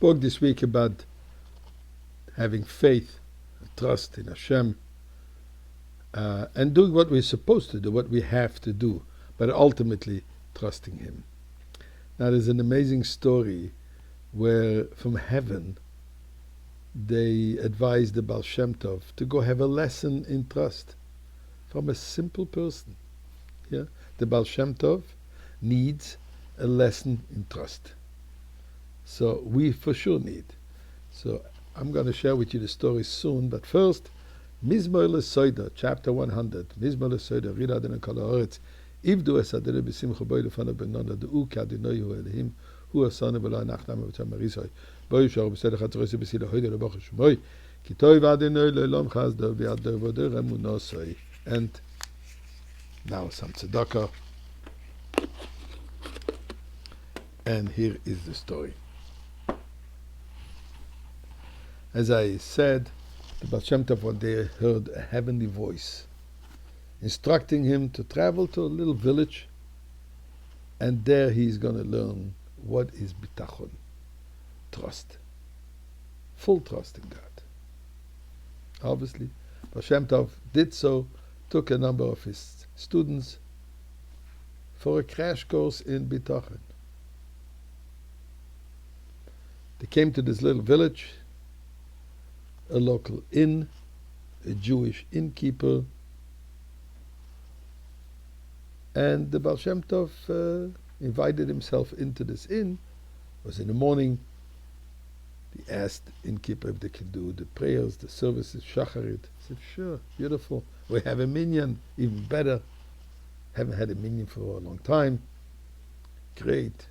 spoke this week about having faith, trust in Hashem, and doing what we're supposed to do, what we have to do, but ultimately trusting Him. Now, there's an amazing story where from heaven they advised the Baal Shem Tov to go have a lesson in trust from a simple person. Yeah? The Baal Shem Tov needs a lesson in trust. So we for sure need. So I'm going to share with you the story soon, but first, Mizmor LeSoida, chapter 100. Mizmor LeSoida, Rida Adonai Kol Haaretz, Ivdu es Adonai b'simcha boi lefanav benona, De'u ki Adonai hu Elohim, hu asanu v'lo anachnamu v'tzam arisai, boi yisharu b'sedech hatzoresi b'sila hoide le'boch hashemoi, ki toiv Adonai le'olam chazdo v'yaddo v'odor emunosai. And now some tzedakah. And here is the story. As I said, the Baal Shem Tov one day heard a heavenly voice instructing him to travel to a little village, and there he's going to learn what is bitachon, trust, full trust in God. Obviously, Baal Shem Tov did so, took a number of his students for a crash course in bitachon. They came to this little village, a local inn, a Jewish innkeeper, and the Baal Shem Tov invited himself into this inn. It was in the morning. He asked the innkeeper if they could do the prayers, the services, shacharit. He said, sure, beautiful. We have a minyan, even better. Haven't had a minyan for a long time. Great.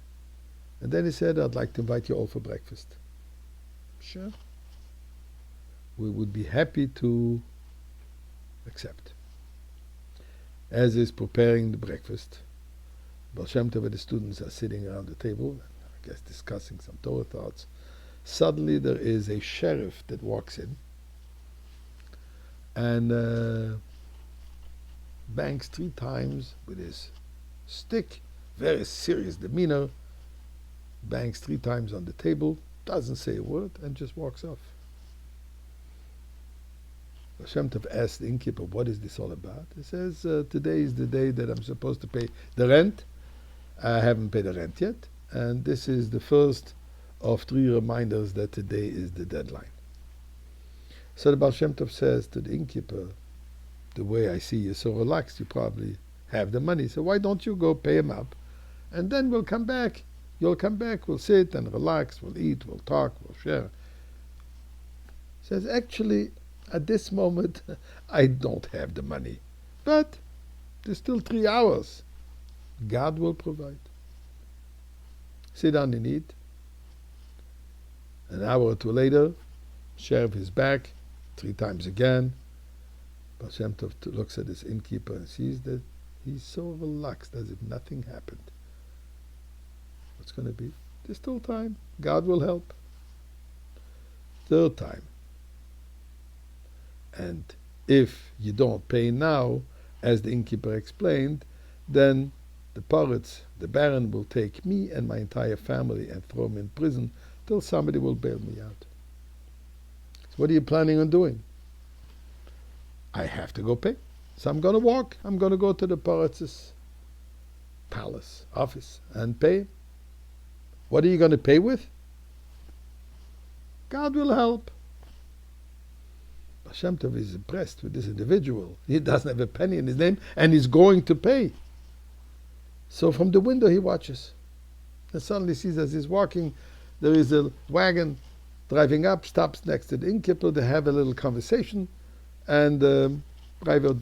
And then he said, I'd like to invite you all for breakfast. Sure. We would be happy to accept. As he's preparing the breakfast, Baal Shem Tov and the students are sitting around the table, I guess discussing some Torah thoughts. Suddenly there is a sheriff that walks in and bangs 3 times with his stick, very serious demeanor, bangs 3 times on the table, doesn't say a word, and just walks off. Baal Shem Tov asked the innkeeper, what is this all about? He says, today is the day that I'm supposed to pay the rent. I haven't paid the rent yet, and this is the first of 3 reminders that today is the deadline. So the Baal Shem Tov says to the innkeeper, the way I see you so relaxed, you probably have the money, so why don't you go pay him up, and then we'll come back. You'll come back, we'll sit and relax, we'll eat, we'll talk, we'll share. He says, actually, at this moment, I don't have the money. But there's still 3 hours. God will provide. Sit down and eat. An hour or 2 later, sheriff is back, 3 times again. Baal Shem Tov looks at his innkeeper and sees that he's so relaxed as if nothing happened. What's going to be? There's still time. God will help. 3rd time. And if you don't pay now, as the innkeeper explained, then the pirates, the Baron, will take me and my entire family and throw me in prison till somebody will bail me out. So what are you planning on doing? I have to go pay. So I'm going to walk. I'm going to go to the pirates' palace, office, and pay. What are you going to pay with? God will help. Baal Shem Tov is impressed with this individual. He doesn't have a penny in his name, and he's going to pay. So from the window he watches. And suddenly sees as he's walking, there is a wagon driving up, stops next to the innkeeper. They have a little conversation, and the driver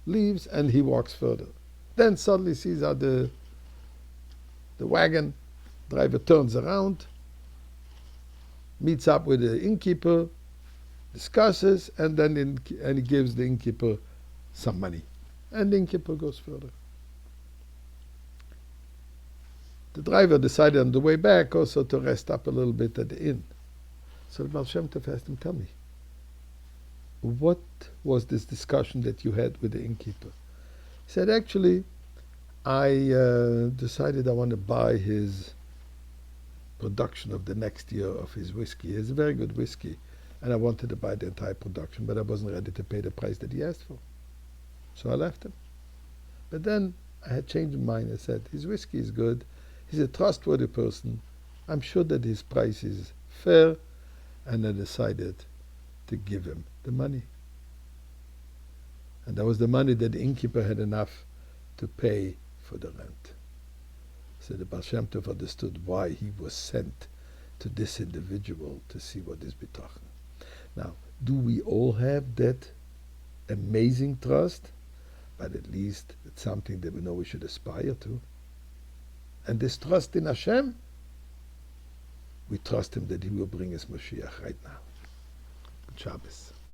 leaves, and he walks further. Then suddenly sees how the wagon driver turns around, meets up with the innkeeper, discusses, and then he gives the innkeeper some money. And the innkeeper goes further. The driver decided on the way back also to rest up a little bit at the inn. So the Baal Shem Tov asked him, tell me, what was this discussion that you had with the innkeeper? He said, actually, I decided I want to buy his production of the next year of his whiskey. It's a very good whiskey, and I wanted to buy the entire production, but I wasn't ready to pay the price that he asked for. So I left him. But then I had changed my mind. I said, his whiskey is good. He's a trustworthy person. I'm sure that his price is fair, and I decided to give him the money. And that was the money that the innkeeper had enough to pay for the rent. So the Baal Shem Tov understood why he was sent to this individual to see what is bitachon. Now, do we all have that amazing trust? But at least it's something that we know we should aspire to. And this trust in Hashem, we trust Him that He will bring us Mashiach right now. Good Shabbos.